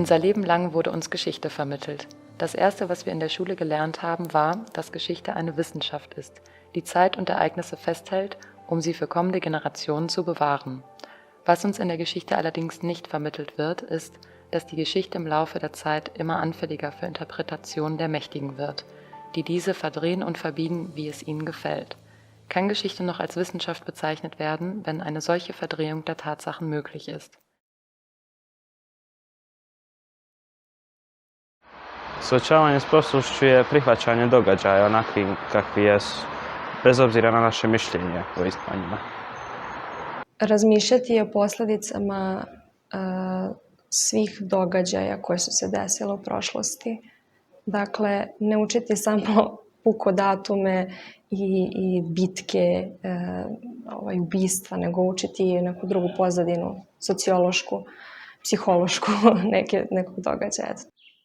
Unser Leben lang wurde uns Geschichte vermittelt. Das Erste, was wir in der Schule gelernt haben, war, dass Geschichte eine Wissenschaft ist, die Zeit und Ereignisse festhält, um sie für kommende Generationen zu bewahren. Was uns in der Geschichte allerdings nicht vermittelt wird, ist, dass die Geschichte im Laufe der Zeit immer anfälliger für Interpretationen der Mächtigen wird, die diese verdrehen und verbiegen, wie es ihnen gefällt. Kann Geschichte noch als Wissenschaft bezeichnet werden, wenn eine solche Verdrehung der Tatsachen möglich ist? Suočavanje s prošlošću je prihvaćanje događaja onakvim kakvi jesu, bez obzira na naše mišljenje o njima. Razmišljati o posljedicama svih događaja koje su se desile u prošlosti. Dakle, ne učiti samo puko datume i bitke, ubistva, nego učiti neku drugu pozadinu, sociološku, psihološku nekog događaja.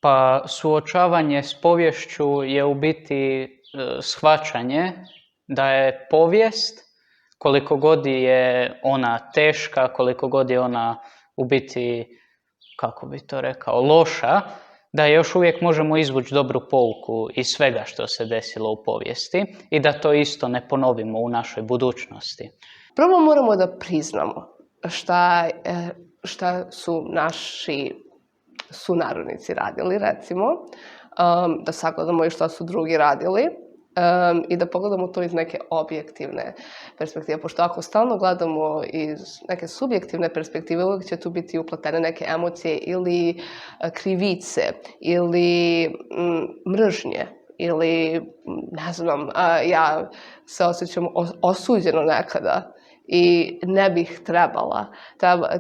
Pa suočavanje s poviješću je u biti shvaćanje da je povijest, koliko god je ona teška, koliko god je ona u biti, kako bi to rekao, loša, da još uvijek možemo izvući dobru pouku iz svega što se desilo u povijesti i da to isto ne ponovimo u našoj budućnosti. Prvo moramo da priznamo šta su naši sunarodnici radili, recimo, da sagledamo i šta su drugi radili i da pogledamo to iz neke objektivne perspektive. Pošto ako stalno gledamo iz neke subjektivne perspektive, uvijek će tu biti upletene neke emocije ili krivice ili mržnje ili, ne znam, ja se osjećam osuđeno nekada i ne bih trebala.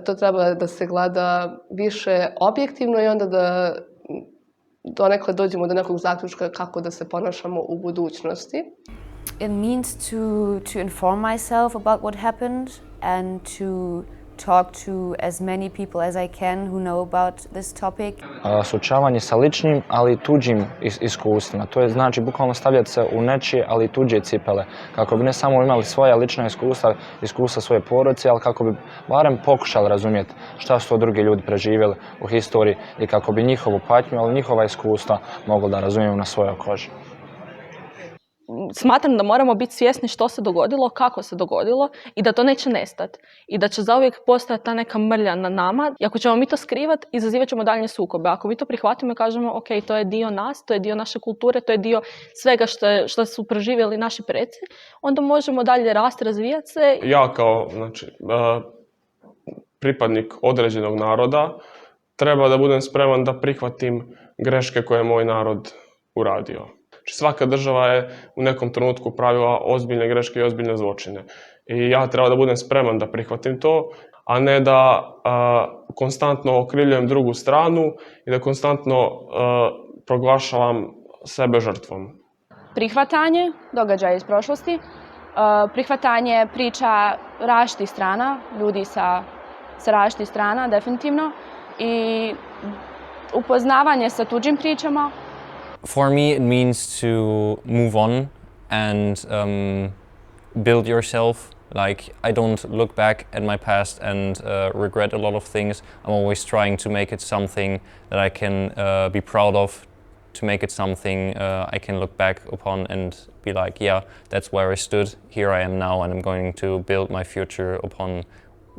To treba da se gleda više objektivno i onda da donekle dođemo do nekog zaključka kako da se ponašamo u budućnosti. It means to inform myself about what happened and to talk to as many people as I can who know about this topic. Suočavanje sa ličnim, ali i tuđim iskustvima. To je znači bukvalno stavljati se u nečije, ali i tuđe cipele. Kako bi ne samo imali svoja lična iskustva svoje porodice, ali kako bi barem pokušali razumjeti šta su to drugi ljudi preživjeli u historiji i kako bi njihovu patnju, ali njihova iskustva mogli da razumijemo na svojoj koži. Smatram da moramo biti svjesni što se dogodilo, kako se dogodilo i da to neće nestati. I da će zauvijek postojati ta neka mrlja na nama. I ako ćemo mi to skrivati, izazivat ćemo daljnje sukobe. Ako mi to prihvatimo i kažemo, ok, to je dio nas, to je dio naše kulture, to je dio svega što su proživjeli naši preci, onda možemo dalje rasti, razvijati se. Ja kao pripadnik određenog naroda treba da budem spreman da prihvatim greške koje je moj narod uradio. Svaka država je u nekom trenutku pravila ozbiljne greške i ozbiljne zločine. I ja treba da budem spreman da prihvatim to, a ne da konstantno okrivljujem drugu stranu i da konstantno proglašavam sebe žrtvom. Prihvatanje događaja iz prošlosti, prihvatanje priča različitih strana, ljudi sa različitih strana, definitivno, i upoznavanje sa tuđim pričama. For me, it means to move on and build yourself. Like, I don't look back at my past and regret a lot of things. I'm always trying to make it something that I can be proud of, to make it something I can look back upon and be like, yeah, that's where I stood, here I am now, and I'm going to build my future upon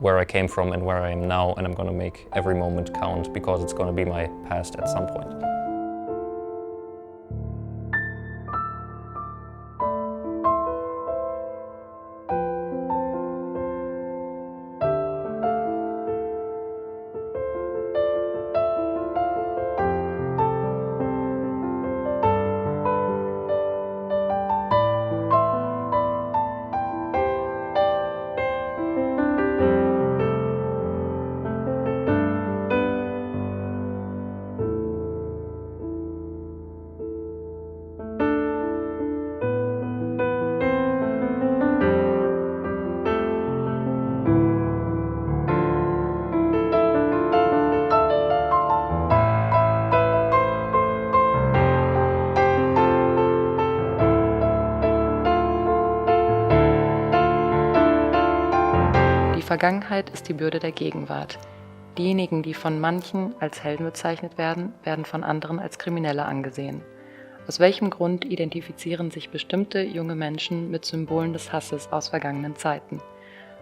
where I came from and where I am now, and I'm going to make every moment count because it's going to be my past at some point. Die Vergangenheit ist die Bürde der Gegenwart. Diejenigen, die von manchen als Helden bezeichnet werden, werden von anderen als Kriminelle angesehen. Aus welchem Grund identifizieren sich bestimmte junge Menschen mit Symbolen des Hasses aus vergangenen Zeiten?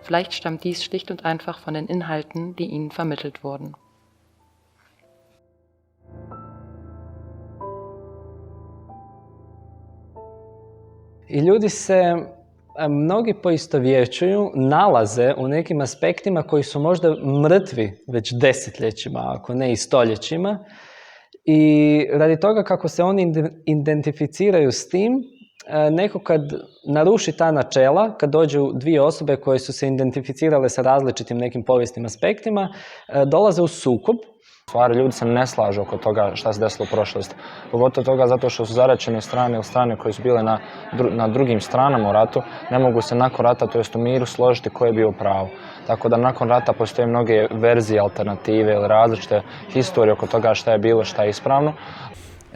Vielleicht stammt dies schlicht und einfach von den Inhalten, die ihnen vermittelt wurden. I ljudi se mnogi poistovjećuju, nalaze u nekim aspektima koji su možda mrtvi već desetljećima, ako ne i stoljećima. I radi toga kako se oni identificiraju s tim, neko kad naruši ta načela, kad dođu dvije osobe koje su se identificirale sa različitim nekim povijesnim aspektima, dolaze u sukob. Stvari, ljudi se ne slažu oko toga šta se desilo u prošlosti. Pogotovo toga zato što su zaraćene strane ili strane koje su bile na drugim stranama u ratu, ne mogu se nakon rata, to jest u miru, složiti ko je bio u pravu. Tako da nakon rata postoje mnoge verzije, alternative ili različite historije oko toga šta je bilo, šta je ispravno.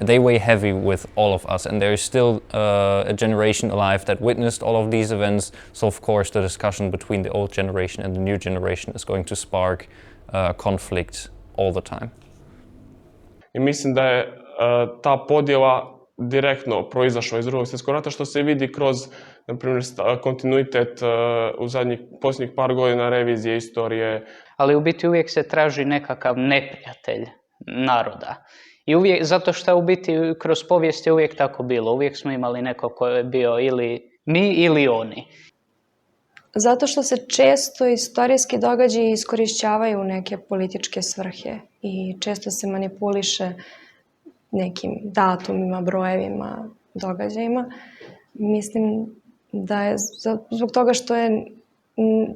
They weigh heavy with all of us, and there is still a generation alive that witnessed all of these events. So of course the discussion between the old generation and the new generation is going to spark conflict all the time. I mislim da je ta podjela direktno proizašla iz Drugog svjetskog rata, što se vidi kroz, na primjer, kontinuitet u posljednjih par godina revizije istorije. Ali u biti uvijek se traži nekakav neprijatelj naroda. I uvijek, zato što u biti kroz povijest je uvijek tako bilo. Uvijek smo imali neko ko je bio ili mi ili oni. Zato što se često istorijski događaji iskorišćavaju u neke političke svrhe i često se manipuliše nekim datumima, brojevima, događajima. Mislim da je zbog toga što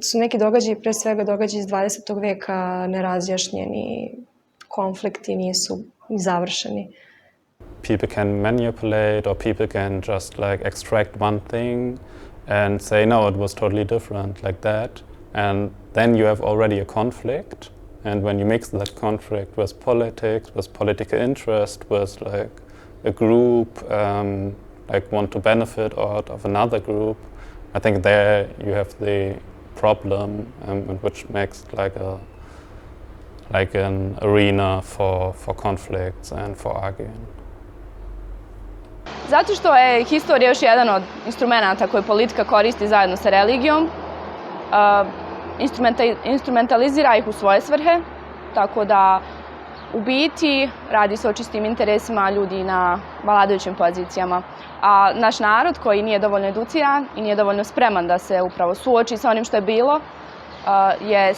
su neki događaji, pre svega događaji iz 20. veka, nerazjašnjeni, konflikti nisu završeni. People can manipulate or people can just like extract one thing and say, no, it was totally different like that. And then you have already a conflict. And when you mix that conflict with politics, with political interest, with like a group like want to benefit out of another group, I think there you have the problem which makes like an arena for conflicts and for arguing. Zato što je historija još jedan od instrumenata koje politika koristi zajedno sa religijom. Instrumentalizira ih u svoje svrhe, tako da u biti radi se o čistim interesima ljudi na vladajućim pozicijama. A naš narod koji nije dovoljno educiran i nije dovoljno spreman da se upravo suoči sa onim što je bilo, je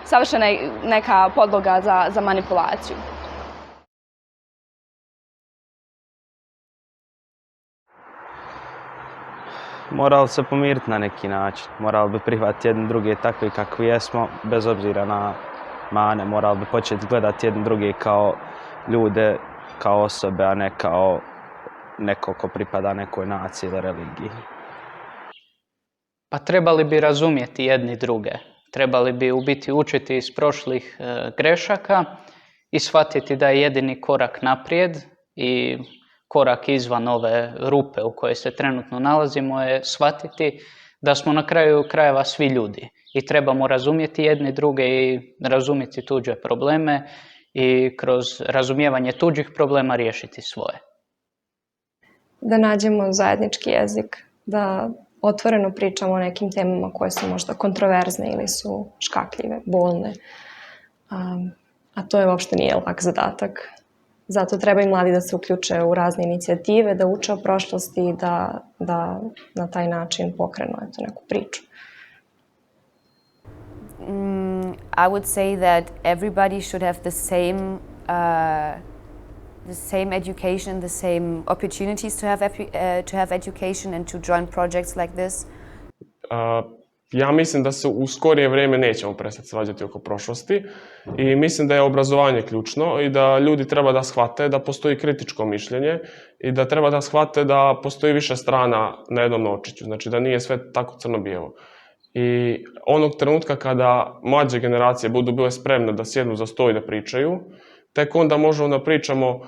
savršena neka podloga za manipulaciju. Morali se pomiriti na neki način. Morali bi prihvatiti jedni druge takvi kakvi jesmo, bez obzira na mane. Morali bi početi gledati jedni druge kao ljude, kao osobe, a ne kao neko ko pripada nekoj naciji ili religiji. Pa trebali bi razumjeti jedni druge. Trebali bi u biti učiti iz prošlih grešaka i shvatiti da je jedini korak naprijed i korak izvan ove rupe u kojoj se trenutno nalazimo je shvatiti da smo na kraju krajeva svi ljudi i trebamo razumjeti jedni druge i razumjeti tuđe probleme i kroz razumijevanje tuđih problema riješiti svoje. Da nađemo zajednički jezik, da otvoreno pričamo o nekim temama koje su možda kontroverzne ili su škakljive, bolne. A to je uopšte nije lak zadatak. Zato treba i mladi da se uključe u razne inicijative, da uče o prošlosti i da na taj način pokrenu neku priču. I would say that everybody should have the same education, the same opportunities to have education and to join projects like this. Ja mislim da se u skorije vrijeme nećemo prestati svađati oko prošlosti i mislim da je obrazovanje ključno i da ljudi treba da shvate da postoji kritičko mišljenje i da treba da shvate da postoji više strana na jednom novčiću, znači da nije sve tako crno-bijelo. I onog trenutka kada mlađe generacije budu bile spremne da sjednu za sto i da pričaju, tek onda možemo da pričamo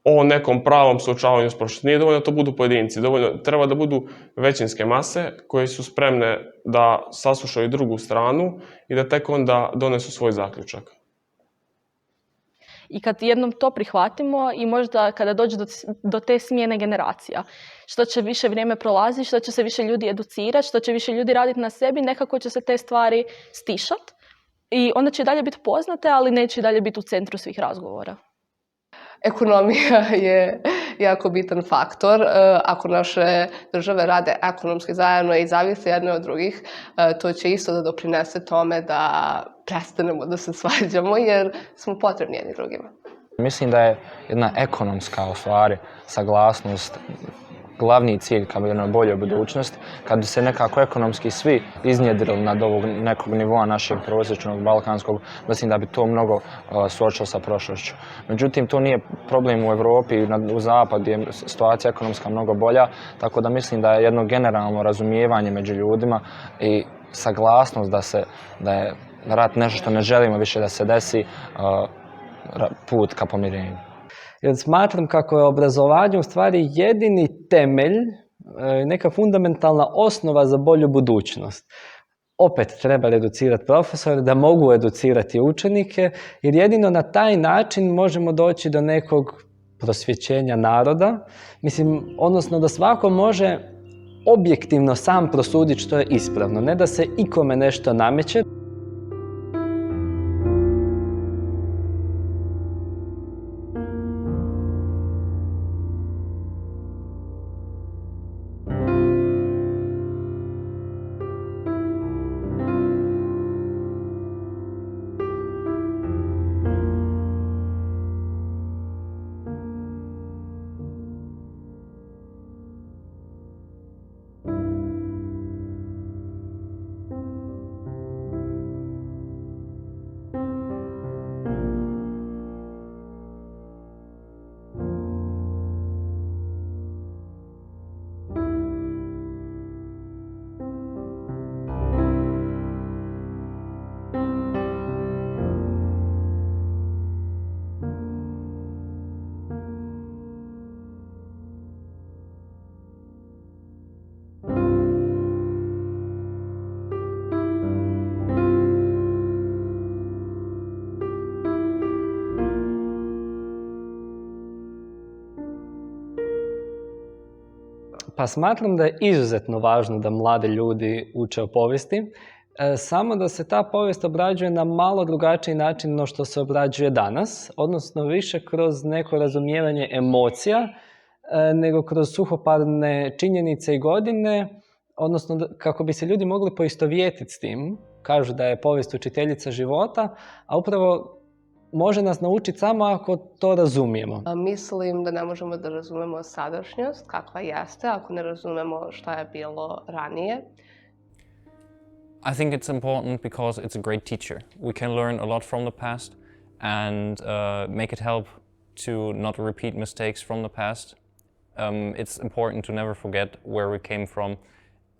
o nekom pravom suočavanju s prošlošću. Nije dovoljno da to budu pojedinci, treba da budu većinske mase koje su spremne da saslušaju drugu stranu i da tek onda donesu svoj zaključak. I kad jednom to prihvatimo i možda kada dođe do te smjene generacija, što će više vrijeme prolazi, što će se više ljudi educirati, što će više ljudi raditi na sebi, nekako će se te stvari stišati i onda će dalje biti poznate, ali neće dalje biti u centru svih razgovora. Ekonomija je jako bitan faktor. Ako naše države rade ekonomski zajedno i zavise jedne od drugih, to će isto da doprinese tome da prestanemo da se svađamo jer smo potrebni jedni drugima. Mislim da je jedna ekonomska u stvari saglasnost glavni cilj ka jednoj boljoj budućnosti, kad bi se nekako ekonomski svi iznjedrili nad ovog nekog nivoa našeg prosječnog balkanskog, mislim da bi to mnogo suočilo sa prošlošću. Međutim, to nije problem u Europi i u zapadu gdje je situacija ekonomska mnogo bolja, tako da mislim da je jedno generalno razumijevanje među ljudima i saglasnost da je rat nešto što ne želimo više da se desi, put ka pomirenju. Jer smatram kako je obrazovanje u stvari jedini temelj, neka fundamentalna osnova za bolju budućnost. Opet treba educirati profesore da mogu educirati učenike, jer jedino na taj način možemo doći do nekog prosvjećenja naroda, odnosno da svako može objektivno sam prosuditi što je ispravno, ne da se ikome nešto nameće. Pa smatram da je izuzetno važno da mladi ljudi uče o povijesti, samo da se ta povijest obrađuje na malo drugačiji način no što se obrađuje danas, odnosno više kroz neko razumijevanje emocija, nego kroz suhoparne činjenice i godine, odnosno kako bi se ljudi mogli poistovjetiti s tim. Kažu da je povijest učiteljica života, a upravo može nas naučiti samo ako to razumijemo. Mislim da ne možemo da razumemo sadašnjost kakva jeste ako ne razumemo šta je bilo ranije. I think it's important because it's a great teacher. We can learn a lot from the past and make it help to not repeat mistakes from the past. It's important to never forget where we came from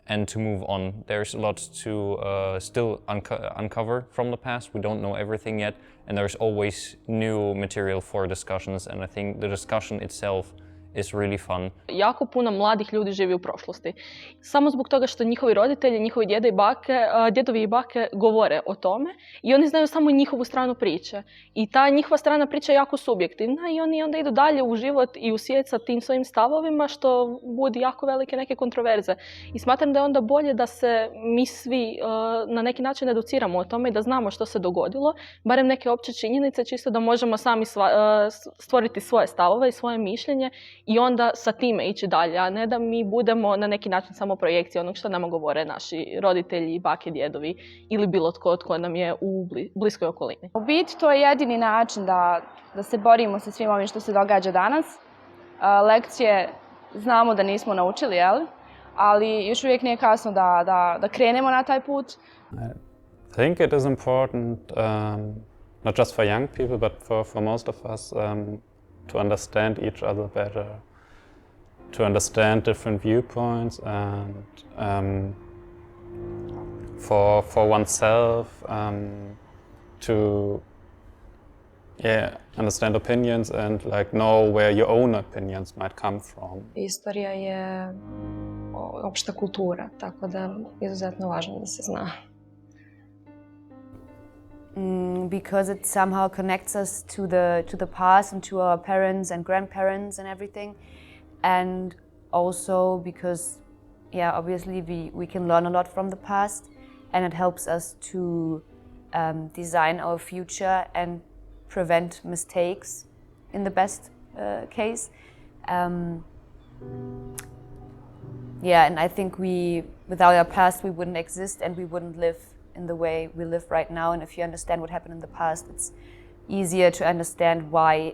and to move on. There's a lot to still uncover from the past. We don't know everything yet, and there's always new material for discussions, and I think the discussion itself is really fun. Jako puno mladih ljudi živi u prošlosti. Samo zbog toga što njihovi roditelji, njihovi djedovi i bake govore o tome i oni znaju samo njihovu stranu priče. I ta njihova strana priča je jako subjektivna i oni onda idu dalje u život i u svijet sa tim svojim stavovima što budi jako velike neke kontroverze. I smatram da je onda bolje da se mi svi na neki način educiramo o tome i da znamo što se dogodilo, barem neke opće činjenice, čisto da možemo sami stvoriti svoje stavove i svoje mišljenje i onda sa time ići dalje, a ne da mi budemo na neki način samo projekcije onog što nama govore naši roditelji, bake, djedovi ili bilo tko nam je u bliskoj okolini. U biti to je jedini način da se borimo sa svim ovim što se događa danas. Lekcije znamo da nismo naučili, ali još uvijek nije kasno da krenemo na taj put. I think it is important, not just for young people, but for most of us, to understand each other better, to understand different viewpoints, and for oneself to Yeah, understand opinions and like know where your own opinions might come from. Istorija je opšta kultura, tako da je izuzetno važno da se zna. Because it somehow connects us to the past and to our parents and grandparents and everything, and also because, yeah, obviously we can learn a lot from the past, and it helps us to design our future and prevent mistakes in the best case. Yeah, and I think without our past we wouldn't exist and we wouldn't live in the way we live right now. And if you understand what happened in the past, it's easier to understand why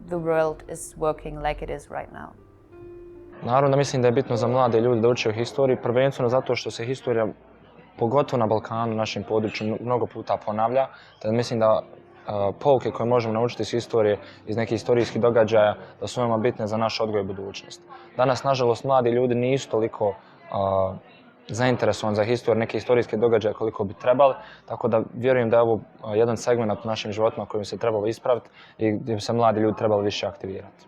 the world is working like it is right now. Naravno da mislim da je bitno za mlade ljude da uče o historiji, prvenstveno zato što se historija, pogotovo na Balkanu, našem području, mnogo puta ponavlja. Te mislim da pouke koje možemo naučiti iz historije, iz nekih historijskih događaja, da su veoma bitne za naš odgoj i budućnost. Danas, nažalost, mladi ljudi nisu toliko zainteresovani za historiju, neke historijske događaje koliko bi trebali, tako da vjerujem da je ovo jedan segment u našim životima koji bi se trebalo ispraviti i gdje bi se mladi ljudi trebali više aktivirati.